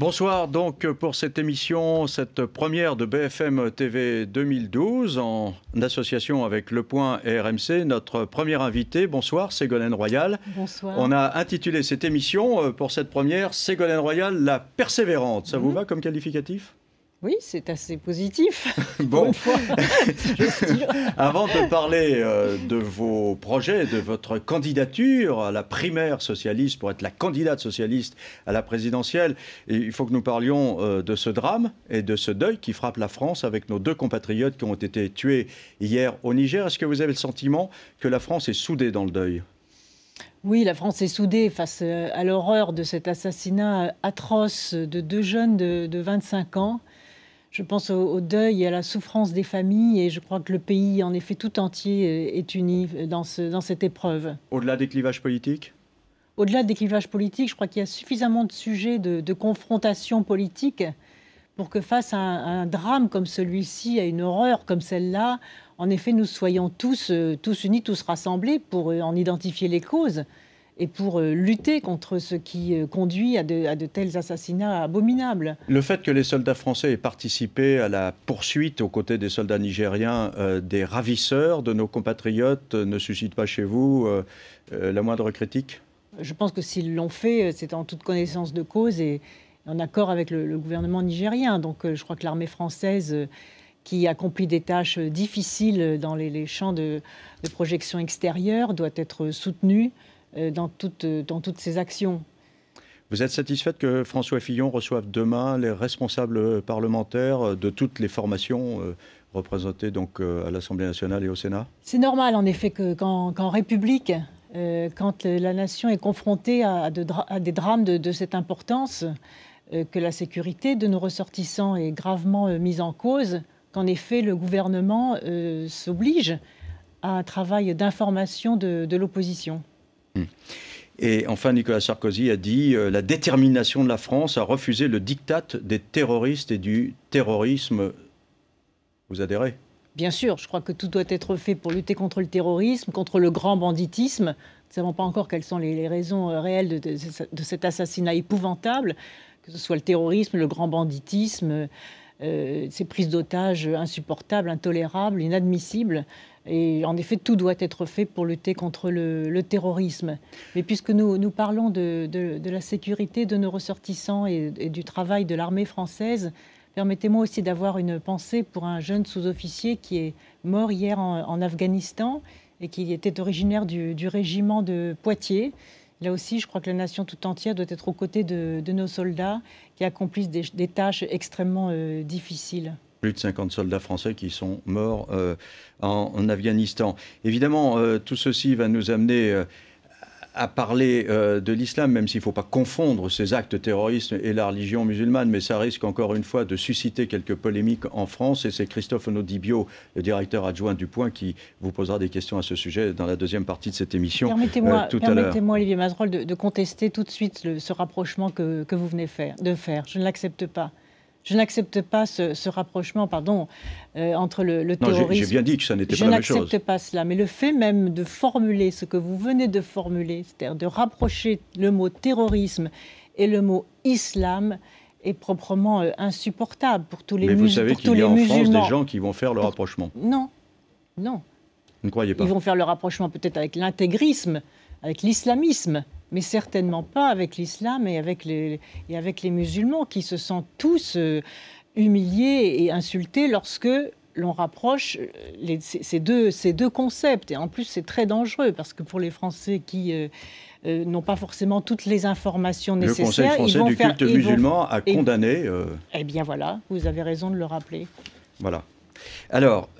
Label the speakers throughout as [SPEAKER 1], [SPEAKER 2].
[SPEAKER 1] Bonsoir donc pour cette émission, cette première de BFM TV 2012 en association avec Le Point et RMC. Notre première invitée, bonsoir, Ségolène Royal.
[SPEAKER 2] Bonsoir.
[SPEAKER 1] On a intitulé cette émission pour cette première, Ségolène Royal, la persévérante. Ça vous va comme qualificatif ?
[SPEAKER 2] Oui, c'est assez positif.
[SPEAKER 1] Bon,
[SPEAKER 2] une fois,
[SPEAKER 1] avant de parler de vos projets, de votre candidature à la primaire socialiste pour être la candidate socialiste à la présidentielle, il faut que nous parlions de ce drame et de ce deuil qui frappe la France avec nos deux compatriotes qui ont été tués hier au Niger. Est-ce que vous avez le sentiment que la France est soudée dans le deuil ?
[SPEAKER 2] Oui, la France est soudée face à l'horreur de cet assassinat atroce de deux jeunes de 25 ans. Je pense au deuil et à la souffrance des familles et je crois que le pays, en effet, tout entier est uni dans cette épreuve.
[SPEAKER 1] Au-delà des clivages politiques ?
[SPEAKER 2] Au-delà des clivages politiques, je crois qu'il y a suffisamment de sujets de confrontation politique pour que face à un drame comme celui-ci, à une horreur comme celle-là, en effet, nous soyons tous unis, tous rassemblés pour en identifier les causes et pour lutter contre ce qui conduit à de tels assassinats abominables.
[SPEAKER 1] Le fait que les soldats français aient participé à la poursuite aux côtés des soldats nigériens des ravisseurs de nos compatriotes ne suscite pas chez vous la moindre critique ?
[SPEAKER 2] Je pense que s'ils l'ont fait, c'est en toute connaissance de cause et en accord avec le gouvernement nigérien. Donc je crois que l'armée française qui accomplit des tâches difficiles dans les champs de projection extérieure doit être soutenue dans toutes ces actions.
[SPEAKER 1] Vous êtes satisfaite que François Fillon reçoive demain les responsables parlementaires de toutes les formations représentées donc à l'Assemblée nationale et au Sénat ? C'est
[SPEAKER 2] normal en effet qu'en République, quand la nation est confrontée à des drames de cette importance, que la sécurité de nos ressortissants est gravement mise en cause, qu'en effet le gouvernement s'oblige à un travail d'information de l'opposition.
[SPEAKER 1] Et enfin, Nicolas Sarkozy a dit la détermination de la France à refuser le diktat des terroristes et du terrorisme. Vous adhérez ?
[SPEAKER 2] Bien sûr, je crois que tout doit être fait pour lutter contre le terrorisme, contre le grand banditisme. Nous ne savons pas encore quelles sont les raisons réelles de cet assassinat épouvantable, que ce soit le terrorisme, le grand banditisme, ces prises d'otages insupportables, intolérables, inadmissibles. Et en effet, tout doit être fait pour lutter contre le terrorisme. Mais puisque nous parlons de la sécurité de nos ressortissants et du travail de l'armée française, permettez-moi aussi d'avoir une pensée pour un jeune sous-officier qui est mort hier en Afghanistan et qui était originaire du régiment de Poitiers. Là aussi, je crois que la nation tout entière doit être aux côtés de nos soldats qui accomplissent des tâches extrêmement difficiles.
[SPEAKER 1] Plus de 50 soldats français qui sont morts en Afghanistan. Évidemment, tout ceci va nous amener à parler de l'islam, même s'il ne faut pas confondre ces actes terroristes et la religion musulmane, mais ça risque encore une fois de susciter quelques polémiques en France. Et c'est Christophe Onodibio, le directeur adjoint du Point, qui vous posera des questions à ce sujet dans la deuxième partie de cette émission.
[SPEAKER 2] Permettez-moi, Olivier Mazerolle, de contester tout de suite ce rapprochement que vous venez de faire. Je ne l'accepte pas. Je n'accepte pas ce rapprochement entre le terrorisme...
[SPEAKER 1] Non, j'ai bien dit que ça n'était pas la même chose.
[SPEAKER 2] Je n'accepte pas cela. Mais le fait même de formuler ce que vous venez de formuler, c'est-à-dire de rapprocher le mot terrorisme et le mot islam, est proprement insupportable pour tous les musulmans.
[SPEAKER 1] Mais vous savez qu'il y a en France des gens qui vont faire le rapprochement.
[SPEAKER 2] Non, non.
[SPEAKER 1] Vous ne croyez pas ?
[SPEAKER 2] Ils vont faire le rapprochement peut-être avec l'intégrisme, avec l'islamisme, mais certainement pas avec l'islam et avec les musulmans qui se sentent tous humiliés et insultés lorsque l'on rapproche ces deux concepts. Et en plus, c'est très dangereux parce que pour les Français qui n'ont pas forcément toutes les informations nécessaires...
[SPEAKER 1] Le Conseil français du culte musulman a condamné...
[SPEAKER 2] Eh bien voilà, vous avez raison de le rappeler.
[SPEAKER 1] Voilà. Alors...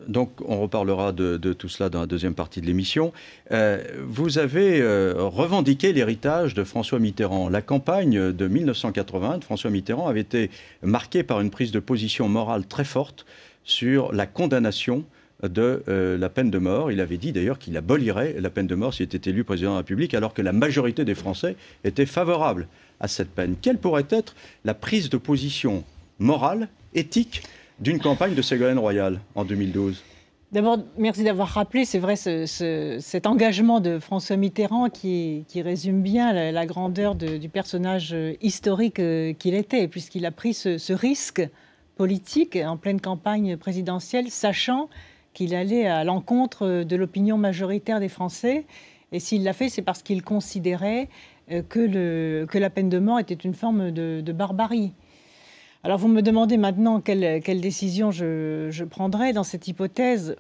[SPEAKER 1] Donc, on reparlera de tout cela dans la deuxième partie de l'émission. Vous avez revendiqué l'héritage de François Mitterrand. La campagne de 1980 de François Mitterrand avait été marquée par une prise de position morale très forte sur la condamnation de la peine de mort. Il avait dit d'ailleurs qu'il abolirait la peine de mort s'il était élu président de la République, alors que la majorité des Français étaient favorables à cette peine. Quelle pourrait être la prise de position morale, éthique, d'une campagne de Ségolène Royal en 2012 ?
[SPEAKER 2] D'abord, merci d'avoir rappelé, c'est vrai, cet engagement de François Mitterrand qui résume bien la grandeur du personnage historique qu'il était, puisqu'il a pris ce risque politique en pleine campagne présidentielle, sachant qu'il allait à l'encontre de l'opinion majoritaire des Français. Et s'il l'a fait, c'est parce qu'il considérait que la peine de mort était une forme de barbarie. Alors vous me demandez maintenant quelle décision je prendrai dans cette hypothèse.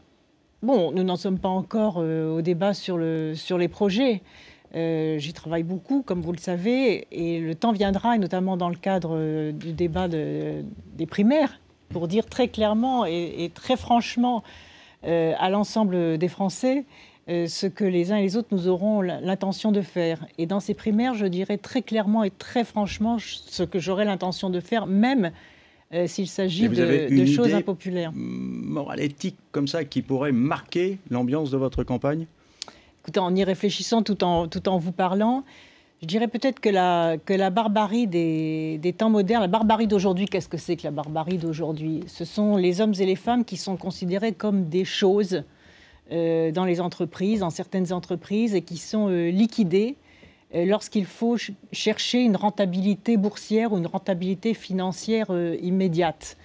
[SPEAKER 2] Bon, nous n'en sommes pas encore au débat sur les projets. J'y travaille beaucoup, comme vous le savez, et le temps viendra, et notamment dans le cadre du débat des primaires, pour dire très clairement et très franchement à l'ensemble des Français ce que les uns et les autres nous aurons l'intention de faire. Et dans ces primaires, je dirai très clairement et très franchement ce que j'aurai l'intention de faire, même s'il s'agit de choses impopulaires.
[SPEAKER 1] Morale, éthique comme ça qui pourrait marquer l'ambiance de votre campagne?
[SPEAKER 2] Écoutez, en y réfléchissant tout en vous parlant, je dirais peut-être que la barbarie des temps modernes, la barbarie d'aujourd'hui, qu'est-ce que c'est que la barbarie d'aujourd'hui? Ce sont les hommes et les femmes qui sont considérés comme des choses dans les entreprises, dans certaines entreprises, et qui sont liquidés lorsqu'il faut chercher une rentabilité boursière ou une rentabilité financière immédiate.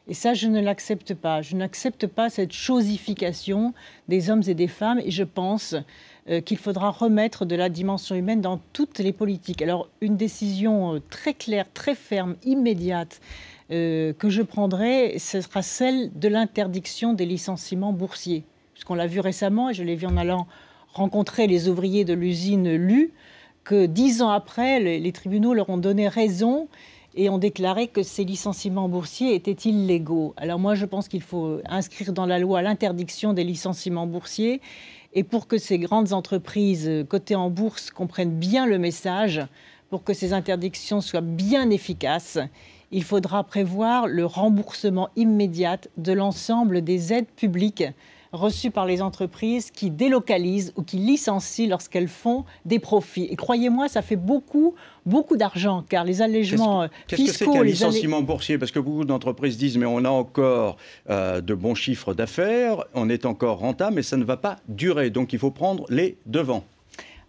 [SPEAKER 2] Et ça, je ne l'accepte pas. Je n'accepte pas cette chosification des hommes et des femmes, et je pense qu'il faudra remettre de la dimension humaine dans toutes les politiques. Alors, une décision très claire, très ferme, immédiate, que je prendrai, ce sera celle de l'interdiction des licenciements boursiers. Puisqu'on l'a vu récemment, et je l'ai vu en allant rencontrer les ouvriers de l'usine Lu, que 10 ans après, les tribunaux leur ont donné raison et ont déclaré que ces licenciements boursiers étaient illégaux. Alors moi, je pense qu'il faut inscrire dans la loi l'interdiction des licenciements boursiers. Et pour que ces grandes entreprises cotées en bourse comprennent bien le message, pour que ces interdictions soient bien efficaces, il faudra prévoir le remboursement immédiat de l'ensemble des aides publiques reçues par les entreprises qui délocalisent ou qui licencient lorsqu'elles font des profits. Et croyez-moi, ça fait beaucoup d'argent, car les allègements fiscaux...
[SPEAKER 1] Qu'est-ce que c'est qu'un licenciement boursier? Parce que beaucoup d'entreprises disent, mais on a encore de bons chiffres d'affaires, on est encore rentable, mais ça ne va pas durer. Donc il faut prendre les devants.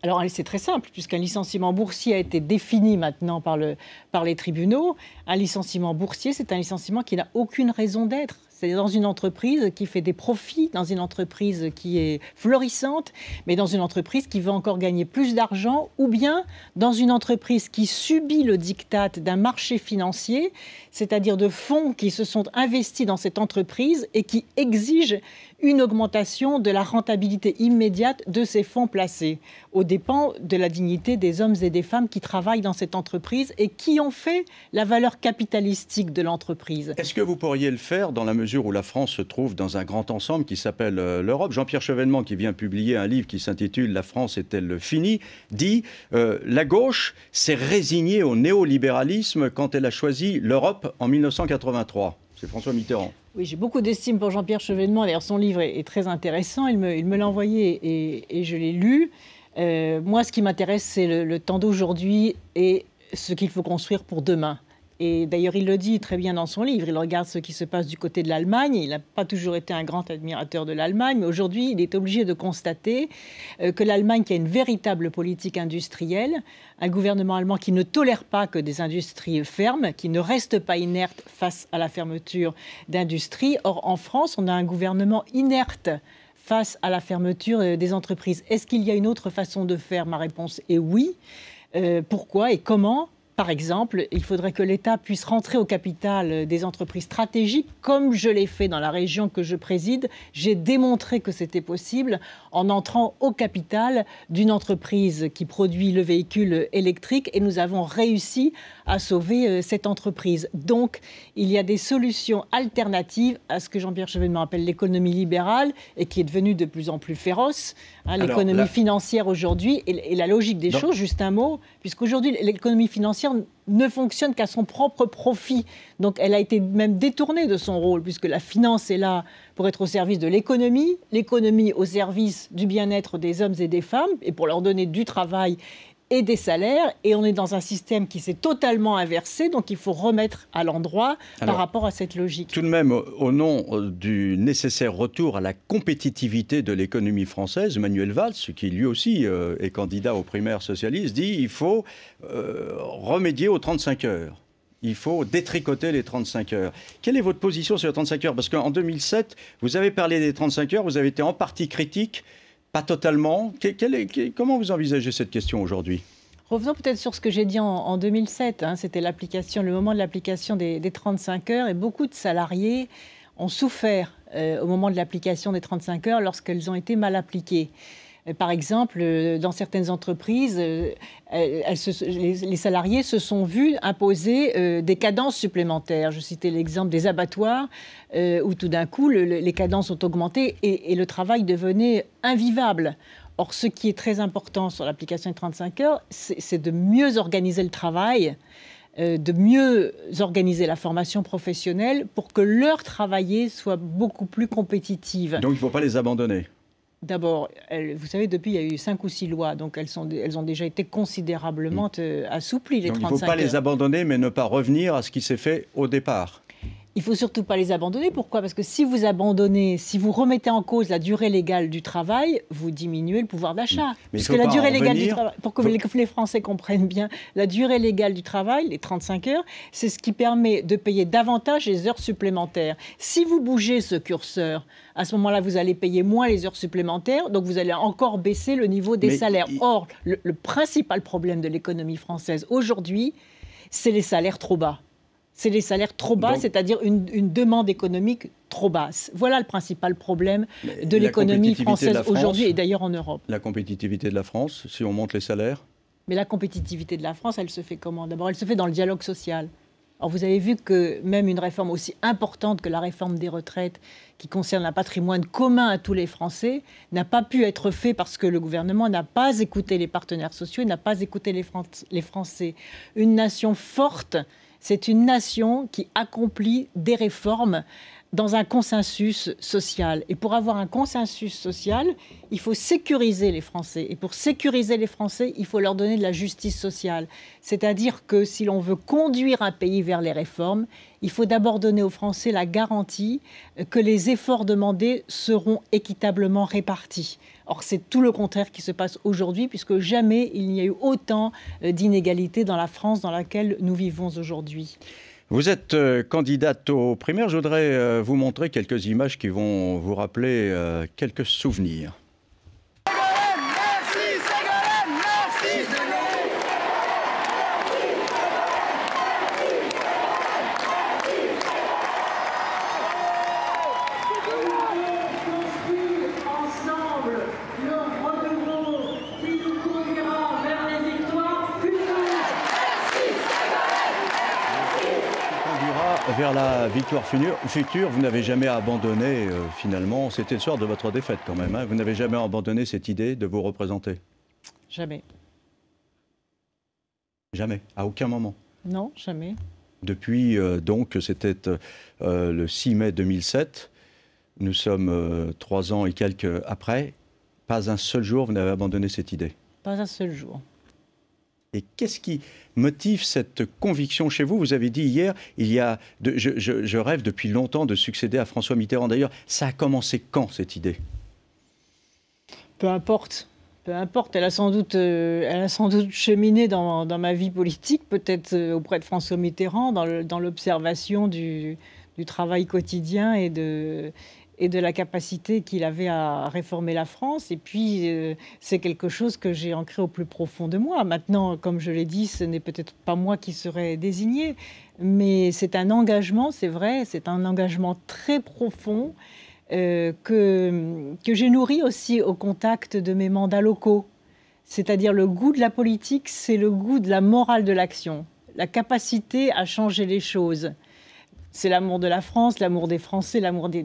[SPEAKER 2] Alors c'est très simple, puisqu'un licenciement boursier a été défini maintenant par les tribunaux. Un licenciement boursier, c'est un licenciement qui n'a aucune raison d'être. C'est dans une entreprise qui fait des profits, dans une entreprise qui est florissante, mais dans une entreprise qui veut encore gagner plus d'argent, ou bien dans une entreprise qui subit le diktat d'un marché financier, c'est-à-dire de fonds qui se sont investis dans cette entreprise et qui exigent une augmentation de la rentabilité immédiate de ces fonds placés, aux dépens de la dignité des hommes et des femmes qui travaillent dans cette entreprise et qui ont fait la valeur capitalistique de l'entreprise.
[SPEAKER 1] Est-ce que vous pourriez le faire dans la mesure où la France se trouve dans un grand ensemble qui s'appelle l'Europe? Jean-Pierre Chevènement, qui vient publier un livre qui s'intitule « La France est-elle finie ?», dit la gauche s'est résignée au néolibéralisme quand elle a choisi l'Europe en 1983. C'est François Mitterrand.
[SPEAKER 2] Oui, j'ai beaucoup d'estime pour Jean-Pierre Chevènement. D'ailleurs, son livre est très intéressant. Il me l'a envoyé et je l'ai lu. Moi, ce qui m'intéresse, c'est le temps d'aujourd'hui et ce qu'il faut construire pour demain. Et d'ailleurs, il le dit très bien dans son livre. Il regarde ce qui se passe du côté de l'Allemagne. Il n'a pas toujours été un grand admirateur de l'Allemagne, mais aujourd'hui, il est obligé de constater que l'Allemagne, qui a une véritable politique industrielle, un gouvernement allemand qui ne tolère pas que des industries ferment, qui ne reste pas inerte face à la fermeture d'industries. Or, en France, on a un gouvernement inerte face à la fermeture des entreprises. Est-ce qu'il y a une autre façon de faire? Ma réponse est oui. Pourquoi et comment? Par exemple, il faudrait que l'État puisse rentrer au capital des entreprises stratégiques, comme je l'ai fait dans la région que je préside. J'ai démontré que c'était possible en entrant au capital d'une entreprise qui produit le véhicule électrique, et nous avons réussi à sauver cette entreprise. Donc, il y a des solutions alternatives à ce que Jean-Pierre Chevènement appelle l'économie libérale et qui est devenue de plus en plus féroce. L'économie financière aujourd'hui et la logique des choses, juste un mot, puisqu'aujourd'hui, l'économie financière ne fonctionne qu'à son propre profit. Donc elle a été même détournée de son rôle, puisque la finance est là pour être au service de l'économie au service du bien-être des hommes et des femmes, et pour leur donner du travail et des salaires, et on est dans un système qui s'est totalement inversé, donc il faut remettre à l'endroit par rapport à cette logique.
[SPEAKER 1] Tout de même, au nom du nécessaire retour à la compétitivité de l'économie française, Manuel Valls, qui lui aussi est candidat aux primaires socialistes, dit qu'il faut remédier aux 35 heures. Il faut détricoter les 35 heures. Quelle est votre position sur les 35 heures? Parce qu'en 2007, vous avez parlé des 35 heures, vous avez été en partie critique, pas totalement. Comment vous envisagez cette question aujourd'hui?
[SPEAKER 2] Revenons peut-être sur ce que j'ai dit en 2007. C'était le moment de l'application des 35 heures. Et beaucoup de salariés ont souffert au moment de l'application des 35 heures lorsqu'elles ont été mal appliquées. Par exemple, dans certaines entreprises, les salariés se sont vus imposer des cadences supplémentaires. Je citais l'exemple des abattoirs, où tout d'un coup, les cadences ont augmenté et le travail devenait invivable. Or, ce qui est très important sur l'application des 35 heures, c'est de mieux organiser le travail, de mieux organiser la formation professionnelle pour que l'heure travaillée soit beaucoup plus compétitive.
[SPEAKER 1] Donc, il ne faut pas les abandonner.
[SPEAKER 2] D'abord, vous savez, depuis, il y a eu 5 ou 6 lois, donc elles ont déjà été considérablement assouplies, les 35 heures.
[SPEAKER 1] Donc il ne faut pas les abandonner, mais ne pas revenir à ce qui s'est fait au départ.
[SPEAKER 2] Il ne faut surtout pas les abandonner. Pourquoi? Parce que si vous abandonnez, si vous remettez en cause la durée légale du travail, vous diminuez le pouvoir d'achat.
[SPEAKER 1] Parce que la durée légale du travail,
[SPEAKER 2] pour que les Français comprennent bien, la durée légale du travail, les 35 heures, c'est ce qui permet de payer davantage les heures supplémentaires. Si vous bougez ce curseur, à ce moment-là, vous allez payer moins les heures supplémentaires, donc vous allez encore baisser le niveau des salaires. Or, le principal problème de l'économie française aujourd'hui, c'est les salaires trop bas. C'est les salaires trop bas, c'est-à-dire une demande économique trop basse. Voilà le principal problème de l'économie française aujourd'hui et d'ailleurs en Europe.
[SPEAKER 1] La compétitivité de la France, si on monte les salaires?
[SPEAKER 2] Mais la compétitivité de la France, elle se fait comment? D'abord, elle se fait dans le dialogue social. Alors vous avez vu que même une réforme aussi importante que la réforme des retraites, qui concerne un patrimoine commun à tous les Français, n'a pas pu être fait parce que le gouvernement n'a pas écouté les partenaires sociaux, n'a pas écouté les Français. Une nation forte, c'est une nation qui accomplit des réformes dans un consensus social. Et pour avoir un consensus social, il faut sécuriser les Français. Et pour sécuriser les Français, il faut leur donner de la justice sociale. C'est-à-dire que si l'on veut conduire un pays vers les réformes, il faut d'abord donner aux Français la garantie que les efforts demandés seront équitablement répartis. Or, c'est tout le contraire qui se passe aujourd'hui, puisque jamais il n'y a eu autant d'inégalités dans la France dans laquelle nous vivons aujourd'hui.
[SPEAKER 1] Vous êtes candidate aux primaires. Je voudrais vous montrer quelques images qui vont vous rappeler quelques souvenirs. Vers la victoire future, vous n'avez jamais abandonné, finalement, c'était le soir de votre défaite quand même, hein, vous n'avez jamais abandonné cette idée de vous représenter?
[SPEAKER 2] Jamais.
[SPEAKER 1] Jamais, à aucun moment?
[SPEAKER 2] Non, jamais.
[SPEAKER 1] Depuis, donc, c'était le 6 mai 2007, nous sommes 3 ans et quelques après, pas un seul jour vous n'avez abandonné cette idée?
[SPEAKER 2] Pas un seul jour.
[SPEAKER 1] Et qu'est-ce qui motive cette conviction chez vous? Vous avez dit hier, je rêve depuis longtemps de succéder à François Mitterrand. D'ailleurs, ça a commencé quand, cette idée?
[SPEAKER 2] Peu importe. Peu importe. Elle a sans doute cheminé dans ma vie politique, peut-être auprès de François Mitterrand, dans l'observation du travail quotidien et de la capacité qu'il avait à réformer la France. Et puis, c'est quelque chose que j'ai ancré au plus profond de moi. Maintenant, comme je l'ai dit, ce n'est peut-être pas moi qui serais désignée, mais c'est un engagement, c'est vrai, c'est un engagement très profond que j'ai nourri aussi au contact de mes mandats locaux. C'est-à-dire le goût de la politique, c'est le goût de la morale de l'action, la capacité à changer les choses. C'est l'amour de la France, l'amour des Français, l'amour des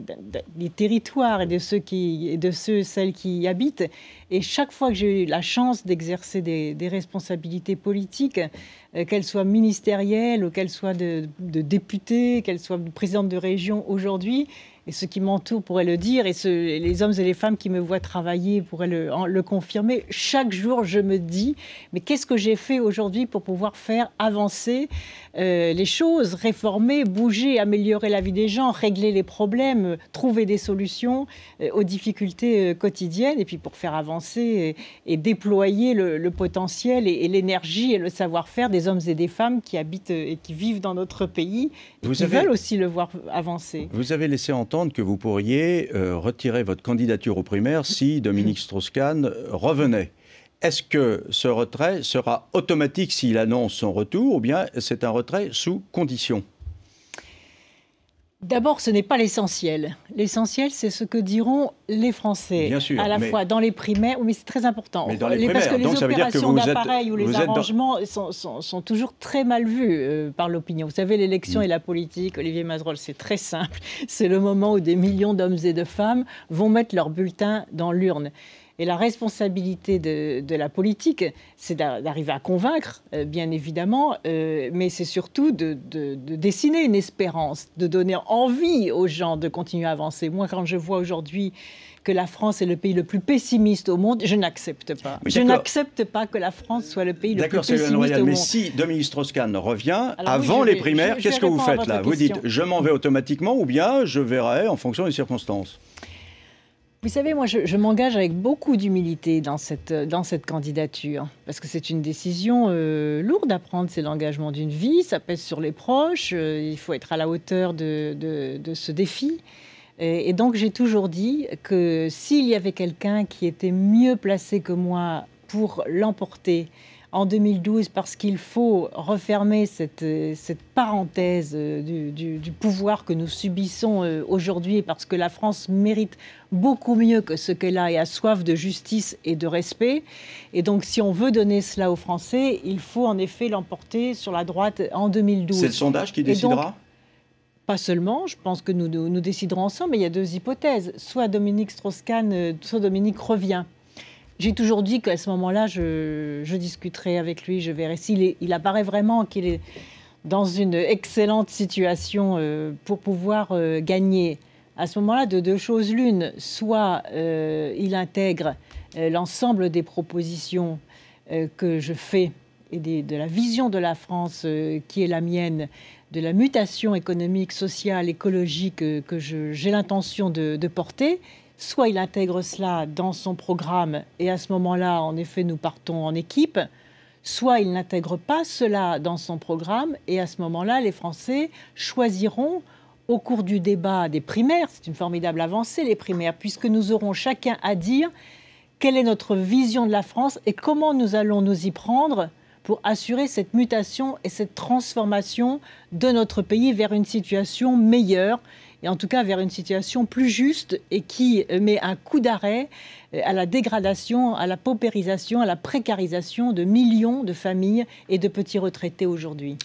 [SPEAKER 2] territoires et de celles qui y habitent. Et chaque fois que j'ai eu la chance d'exercer des responsabilités politiques, qu'elles soient ministérielles ou qu'elles soient de députée, qu'elles soient présidente de région aujourd'hui, et ceux qui m'entourent pourraient le dire, et les hommes et les femmes qui me voient travailler pourraient le confirmer. Chaque jour, je me dis, mais qu'est-ce que j'ai fait aujourd'hui pour pouvoir faire avancer les choses, réformer, bouger, améliorer la vie des gens, régler les problèmes, trouver des solutions aux difficultés quotidiennes, et puis pour faire avancer et déployer le potentiel et l'énergie et le savoir-faire des hommes et des femmes qui habitent et qui vivent dans notre pays, et qui veulent aussi le voir avancer.
[SPEAKER 1] Vous avez laissé entendre que vous pourriez retirer votre candidature aux primaires si Dominique Strauss-Kahn revenait. Est-ce que ce retrait sera automatique s'il annonce son retour, ou bien c'est un retrait sous condition ?
[SPEAKER 2] D'abord, ce n'est pas l'essentiel. L'essentiel, c'est ce que diront les Français.
[SPEAKER 1] Bien sûr,
[SPEAKER 2] à la fois dans les primaires, mais c'est très important.
[SPEAKER 1] Mais dans les primaires,
[SPEAKER 2] parce que
[SPEAKER 1] donc
[SPEAKER 2] les opérations d'appareil ou les arrangements
[SPEAKER 1] dans...
[SPEAKER 2] sont toujours très mal vus par l'opinion. Vous savez, l'élection et la politique, Olivier Mazerolle, c'est très simple. C'est le moment où des millions d'hommes et de femmes vont mettre leur bulletin dans l'urne. Et la responsabilité de la politique, c'est d'arriver à convaincre, bien évidemment, mais c'est surtout de dessiner une espérance, de donner envie aux gens de continuer à avancer. Moi, quand je vois aujourd'hui que la France est le pays le plus pessimiste au monde, je n'accepte pas. Je n'accepte pas que la France soit le pays le plus pessimiste au monde.
[SPEAKER 1] Mais si Dominique Strauss-Kahn revient avant les primaires, qu'est-ce que vous faites là ? Vous dites, je m'en vais automatiquement, ou bien je verrai en fonction des circonstances ?
[SPEAKER 2] Vous savez, moi, je m'engage avec beaucoup d'humilité dans cette candidature, parce que c'est une décision lourde à prendre, c'est l'engagement d'une vie, ça pèse sur les proches, il faut être à la hauteur de ce défi. Et donc, j'ai toujours dit que s'il y avait quelqu'un qui était mieux placé que moi pour l'emporter en 2012, parce qu'il faut refermer cette parenthèse du pouvoir que nous subissons aujourd'hui, parce que la France mérite beaucoup mieux que ce qu'elle a et a soif de justice et de respect. Et donc, si on veut donner cela aux Français, il faut en effet l'emporter sur la droite en 2012.
[SPEAKER 1] C'est le sondage qui décidera ?
[SPEAKER 2] Pas seulement, je pense que nous déciderons ensemble, mais il y a deux hypothèses. Soit Dominique Strauss-Kahn, soit Dominique revient. J'ai toujours dit qu'à ce moment-là, je discuterai avec lui, je verrai s'il apparaît vraiment qu'il est dans une excellente situation pour pouvoir gagner. À ce moment-là, de deux choses l'une, soit il intègre l'ensemble des propositions que je fais et de la vision de la France qui est la mienne, de la mutation économique, sociale, écologique que j'ai l'intention de porter. Soit il intègre cela dans son programme et à ce moment-là, en effet, nous partons en équipe. Soit il n'intègre pas cela dans son programme et à ce moment-là, les Français choisiront au cours du débat des primaires, c'est une formidable avancée les primaires, puisque nous aurons chacun à dire quelle est notre vision de la France et comment nous allons nous y prendre pour assurer cette mutation et cette transformation de notre pays vers une situation meilleure, et en tout cas vers une situation plus juste et qui met un coup d'arrêt à la dégradation, à la paupérisation, à la précarisation de millions de familles et de petits retraités aujourd'hui.